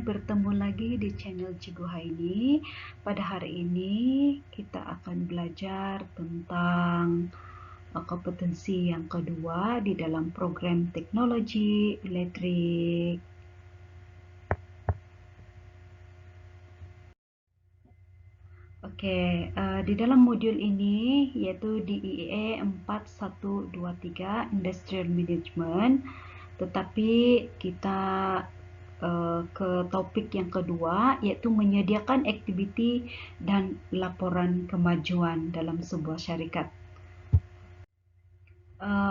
bertemu lagi di channel Cikgu Haini. Pada hari ini kita akan belajar tentang kompetensi yang kedua di dalam program teknologi elektrik. Oke, di dalam modul ini yaitu di IEE 4123 Industrial Management, tetapi kita ke topik yang kedua, yaitu menyediakan aktiviti dan laporan kemajuan dalam sebuah syarikat.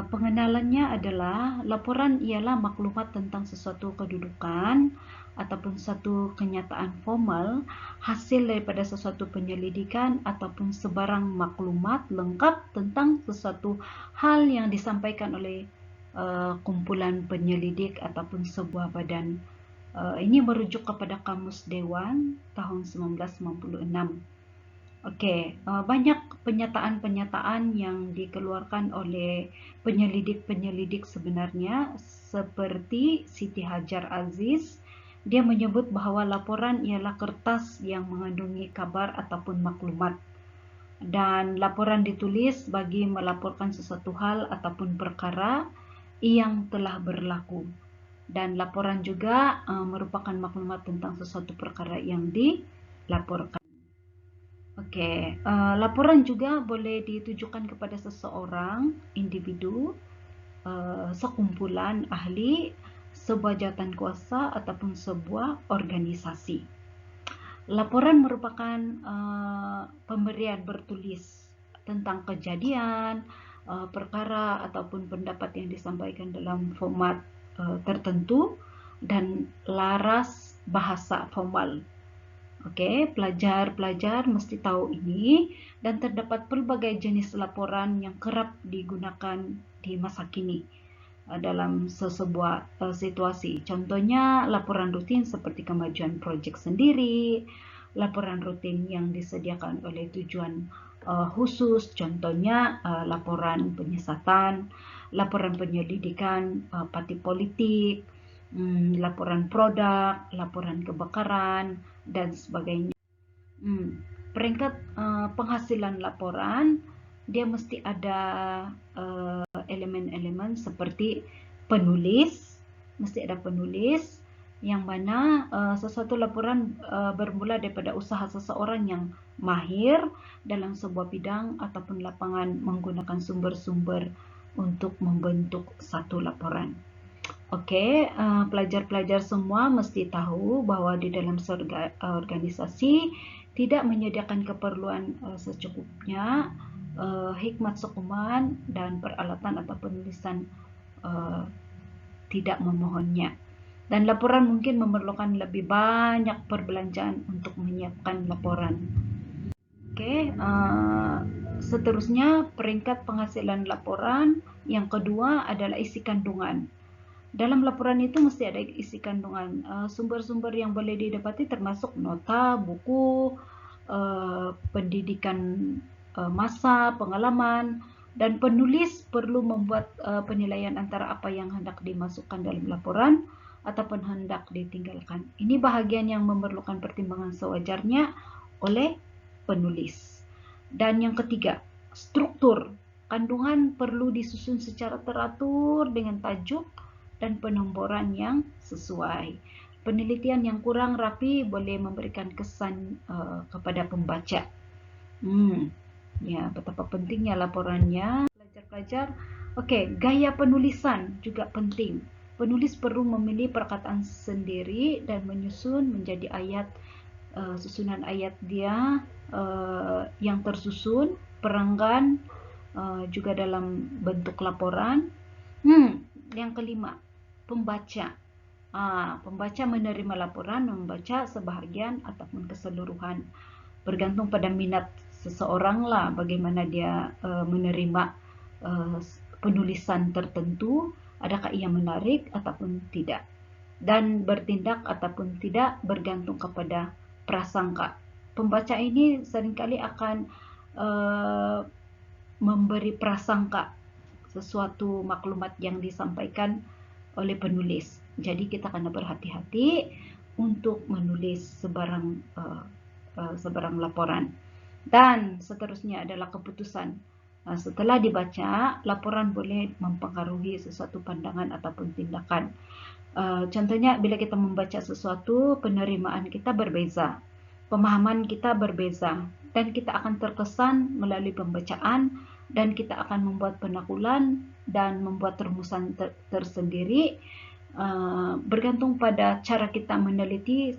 Pengenalannya adalah laporan ialah maklumat tentang sesuatu kedudukan ataupun satu kenyataan formal hasil daripada sesuatu penyelidikan ataupun sebarang maklumat lengkap tentang sesuatu hal yang disampaikan oleh kumpulan penyelidik ataupun sebuah badan. Ini merujuk kepada Kamus Dewan tahun 1996. Okey, banyak penyataan-penyataan yang dikeluarkan oleh penyelidik-penyelidik sebenarnya seperti Siti Hajar Aziz. Dia menyebut bahawa laporan ialah kertas yang mengandungi kabar ataupun maklumat. Dan laporan ditulis bagi melaporkan sesuatu hal ataupun perkara yang telah berlaku. Dan laporan juga merupakan maklumat tentang sesuatu perkara yang dilaporkan. Okey, laporan juga boleh ditujukan kepada seseorang, individu, sekumpulan ahli, sebuah jawatan kuasa ataupun sebuah organisasi. Laporan merupakan pemberian bertulis tentang kejadian, perkara ataupun pendapat yang disampaikan dalam format tertentu dan laras bahasa formal. Okey, pelajar-pelajar mesti tahu ini dan terdapat pelbagai jenis laporan yang kerap digunakan di masa kini dalam sesebuah situasi. Contohnya laporan rutin seperti kemajuan projek sendiri, laporan rutin yang disediakan oleh tujuan khusus, contohnya laporan penyiasatan, laporan penyelidikan parti politik, laporan produk, laporan kebakaran, dan sebagainya. Peringkat penghasilan laporan, dia mesti ada elemen-elemen seperti penulis, mesti ada penulis, yang mana sesuatu laporan bermula daripada usaha seseorang yang mahir dalam sebuah bidang ataupun lapangan menggunakan sumber-sumber untuk membentuk satu laporan. Okey, pelajar-pelajar semua mesti tahu bahawa di dalam organisasi tidak menyediakan keperluan secukupnya, hikmat sokongan dan peralatan atau penulisan tidak memohonnya. Dan laporan mungkin memerlukan lebih banyak perbelanjaan untuk menyiapkan laporan. Okey, seterusnya peringkat penghasilan laporan yang kedua adalah isi kandungan. Dalam laporan itu mesti ada isi kandungan. Sumber-sumber yang boleh didapati termasuk nota, buku, pendidikan masa, pengalaman, dan penulis perlu membuat penilaian antara apa yang hendak dimasukkan dalam laporan ataupun hendak ditinggalkan. Ini bahagian yang memerlukan pertimbangan sewajarnya oleh penulis. Dan yang ketiga, struktur. Kandungan perlu disusun secara teratur dengan tajuk dan penomboran yang sesuai. Penelitian yang kurang rapi boleh memberikan kesan kepada pembaca. Ya, betapa pentingnya laporannya. Pelajar-pelajar, okey, gaya penulisan juga penting. Penulis perlu memilih perkataan sendiri dan menyusun menjadi ayat, susunan ayat dia yang tersusun, perenggan juga dalam bentuk laporan. Yang kelima, pembaca. Pembaca menerima laporan, membaca sebahagian ataupun keseluruhan. Bergantung pada minat seseorang lah bagaimana dia menerima penulisan tertentu, adakah ia menarik ataupun tidak. Dan bertindak ataupun tidak bergantung kepada prasangka. Pembaca ini seringkali akan memberi prasangka sesuatu maklumat yang disampaikan oleh penulis. Jadi kita kena berhati-hati untuk menulis sebarang laporan. Dan seterusnya adalah keputusan. Setelah dibaca, laporan boleh mempengaruhi sesuatu pandangan ataupun tindakan. Contohnya, bila kita membaca sesuatu, penerimaan kita berbeza, pemahaman kita berbeza, dan kita akan terkesan melalui pembacaan, dan kita akan membuat penakulan dan membuat rumusan tersendiri, bergantung pada cara kita meneliti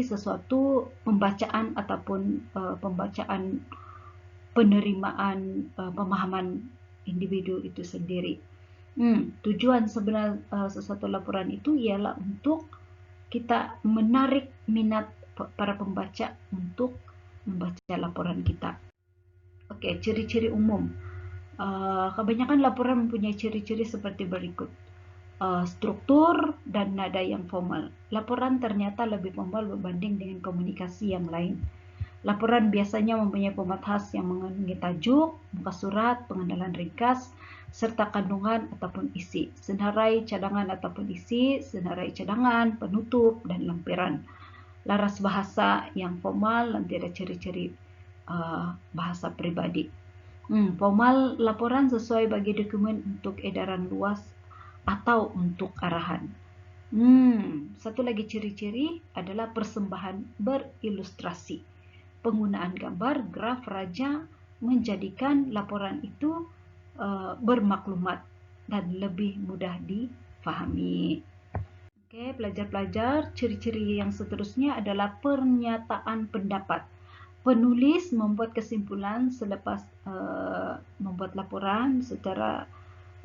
sesuatu pembacaan ataupun pembacaan penerimaan pemahaman individu itu sendiri. Tujuan sebenar sesuatu laporan itu ialah untuk kita menarik minat para pembaca untuk membaca laporan kita. Oke, ciri-ciri umum. Kebanyakan laporan mempunyai ciri-ciri seperti berikut. Struktur dan nada yang formal. Laporan ternyata lebih formal berbanding dengan komunikasi yang lain. Laporan biasanya mempunyai format khas yang mengandungi tajuk, muka surat, pengenalan ringkas, serta kandungan ataupun isi, senarai cadangan ataupun isi, senarai cadangan, penutup, dan lampiran. Laras bahasa yang formal nanti ada ciri-ciri bahasa pribadi. Formal laporan sesuai bagi dokumen untuk edaran luas atau untuk arahan. Satu lagi ciri-ciri adalah persembahan berilustrasi. Penggunaan gambar, graf, raja menjadikan laporan itu bermaklumat dan lebih mudah difahami. Oke, pelajar-pelajar, ciri-ciri yang seterusnya adalah pernyataan pendapat. Penulis membuat kesimpulan selepas membuat laporan secara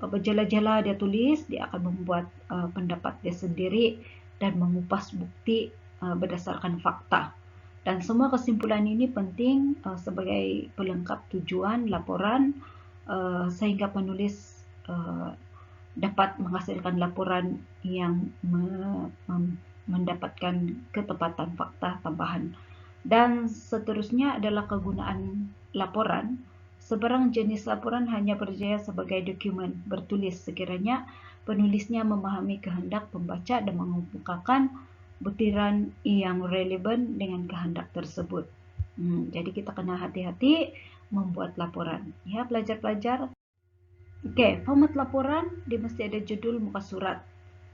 berjala-jala. Dia tulis, dia akan membuat pendapat dia sendiri dan mengupas bukti berdasarkan fakta. Dan semua kesimpulan ini penting sebagai pelengkap tujuan laporan sehingga penulis dapat menghasilkan laporan yang mendapatkan ketepatan fakta tambahan. Dan seterusnya adalah kegunaan laporan. Sebarang jenis laporan hanya berjaya sebagai dokumen bertulis sekiranya penulisnya memahami kehendak pembaca dan mengemukakan butiran yang relevan dengan kehendak tersebut. Jadi kita kena hati-hati membuat laporan. Ya, pelajar-pelajar. Oke, format laporan dia mesti ada judul muka surat.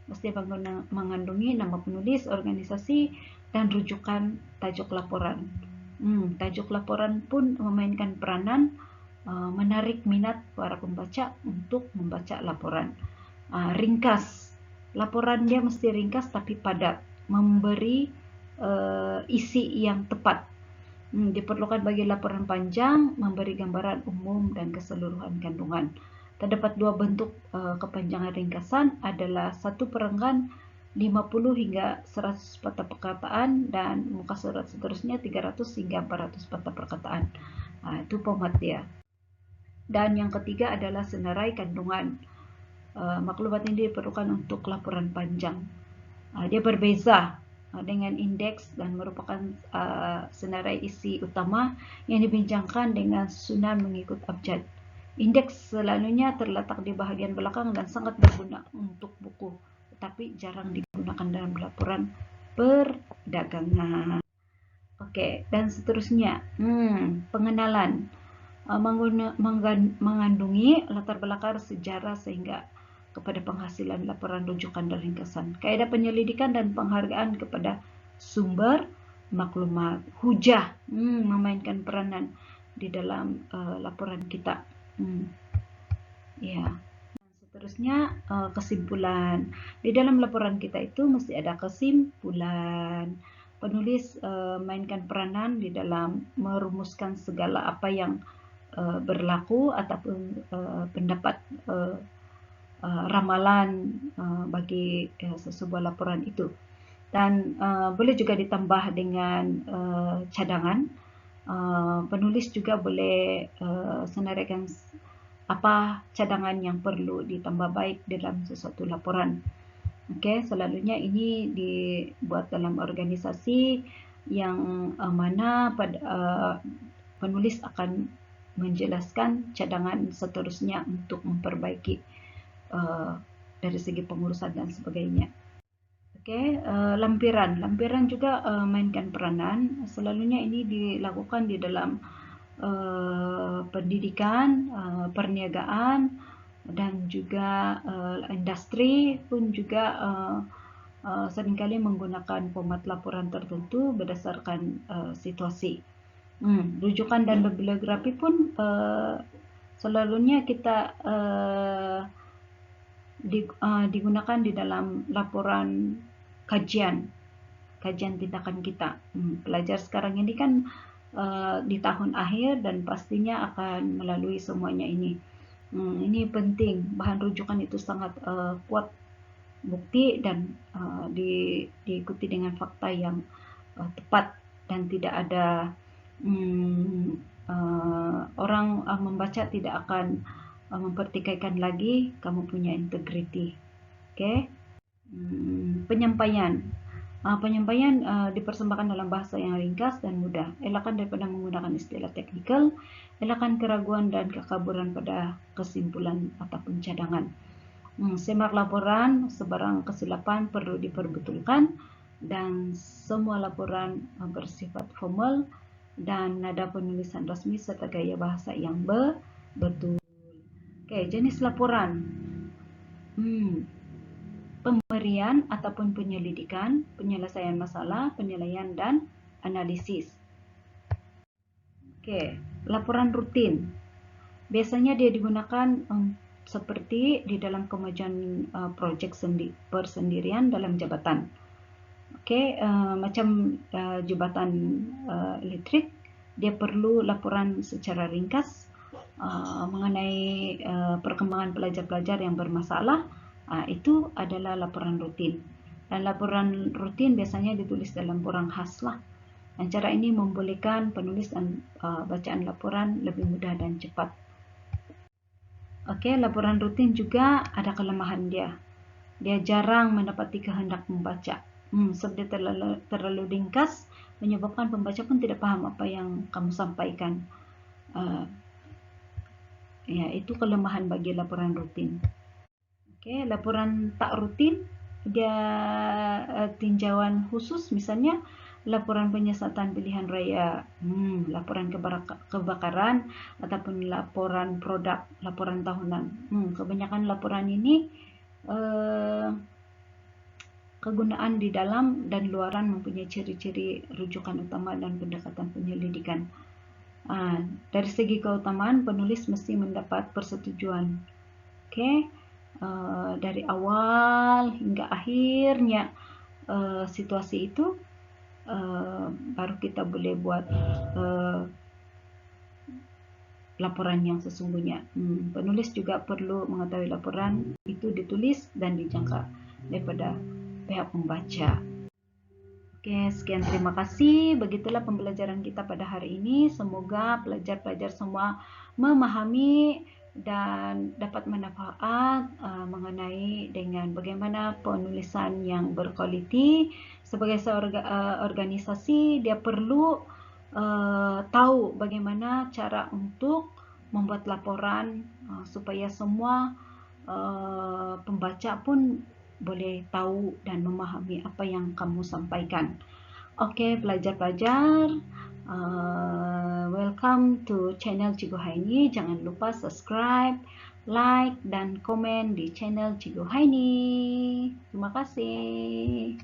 Mesti mengandungi nama penulis, organisasi, dan rujukan tajuk laporan. Tajuk laporan pun memainkan peranan menarik minat para pembaca untuk membaca laporan. Ringkas. Laporan dia mesti ringkas tapi padat, memberi isi yang tepat. Diperlukan bagi laporan panjang, memberi gambaran umum dan keseluruhan kandungan. Terdapat dua bentuk kepanjangan ringkasan adalah 1/50 hingga 100 patah perkataan dan muka surat seterusnya 300 hingga 400 patah perkataan. Itu format dia. Dan yang ketiga adalah senarai kandungan. Maklumat ini diperlukan untuk laporan panjang. Dia berbeza dengan indeks dan merupakan senarai isi utama yang dibincangkan dengan susunan mengikut abjad. Indeks selalunya terletak di bahagian belakang dan sangat berguna untuk buku, tetapi jarang digunakan dalam laporan perdagangan. Oke, dan seterusnya, pengenalan. Mengandungi latar belakang sejarah sehingga kepada penghasilan laporan rujukan dan ringkasan. Kaedah penyelidikan dan penghargaan kepada sumber maklumat. Hujah memainkan peranan di dalam laporan kita. Ya. Seterusnya kesimpulan. Di dalam laporan kita itu mesti ada kesimpulan. Penulis mainkan peranan di dalam merumuskan segala apa yang berlaku ataupun pendapat ramalan bagi sebuah laporan itu. Dan boleh juga ditambah dengan cadangan. Penulis juga boleh senaraikan apa cadangan yang perlu ditambah baik dalam sesuatu laporan. Oke, selalunya ini dibuat dalam organisasi yang mana penulis akan menjelaskan cadangan seterusnya untuk memperbaiki dari segi pengurusan dan sebagainya. Oke, lampiran. Lampiran juga mainkan peranan. Selalunya ini dilakukan di dalam pendidikan, perniagaan, dan juga industri pun juga seringkali menggunakan format laporan tertentu berdasarkan situasi. Rujukan dan bibliografi pun selalunya kita digunakan di dalam laporan kajian tindakan kita. Pelajar sekarang ini kan di tahun akhir dan pastinya akan melalui semuanya ini. Ini penting, bahan rujukan itu sangat kuat bukti dan diikuti dengan fakta yang tepat dan tidak ada orang membaca tidak akan mempertikaikan lagi kamu punya integriti. Oke. Penyampaian. Penyampaian dipersembahkan dalam bahasa yang ringkas dan mudah. Elakkan daripada menggunakan istilah teknikal. Elakkan keraguan dan kekaburan pada kesimpulan ataupun cadangan. Semak laporan, sebarang kesilapan perlu diperbetulkan, dan semua laporan bersifat formal dan nada penulisan resmi serta gaya bahasa yang betul. Oke, jenis laporan. Pemberian ataupun penyelidikan, penyelesaian masalah, penilaian, dan analisis. Oke, laporan rutin. Biasanya dia digunakan seperti di dalam kemajuan proyek persendirian dalam jabatan. Oke, macam jabatan elektrik, dia perlu laporan secara ringkas mengenai perkembangan pelajar-pelajar yang bermasalah. Itu adalah laporan rutin. Dan laporan rutin biasanya ditulis dalam borang khas lah. Dan cara ini membolehkan penulis dan bacaan laporan lebih mudah dan cepat. Oke, laporan rutin juga ada kelemahan dia. Dia jarang mendapati kehendak membaca. Sebab dia terlalu ringkas, menyebabkan pembaca pun tidak paham apa yang kamu sampaikan. Ya, itu kelemahan bagi laporan rutin. Oke, laporan tak rutin, dia tinjauan khusus, misalnya laporan penyiasatan pilihan raya, laporan kebakaran, ataupun laporan produk, laporan tahunan. Kebanyakan laporan ini kegunaan di dalam dan luaran mempunyai ciri-ciri rujukan utama dan pendekatan penyelidikan. Dari segi keutamaan, penulis mesti mendapat persetujuan. Oke. Dari awal hingga akhirnya situasi itu baru kita boleh buat laporan yang sesungguhnya. Penulis juga perlu mengetahui laporan itu ditulis dan dijangka daripada pihak pembaca. Oke, sekian, terima kasih. Begitulah pembelajaran kita pada hari ini. Semoga pelajar-pelajar semua memahami dan dapat manfaat mengenai dengan bagaimana penulisan yang berkualiti. Sebagai seorang organisasi, dia perlu tahu bagaimana cara untuk membuat laporan supaya semua pembaca pun boleh tahu dan memahami apa yang kamu sampaikan. Oke, pelajar-pelajar, welcome to channel Cikgu Haini. Jangan lupa subscribe, like, dan komen di channel Cikgu Haini. Terima kasih.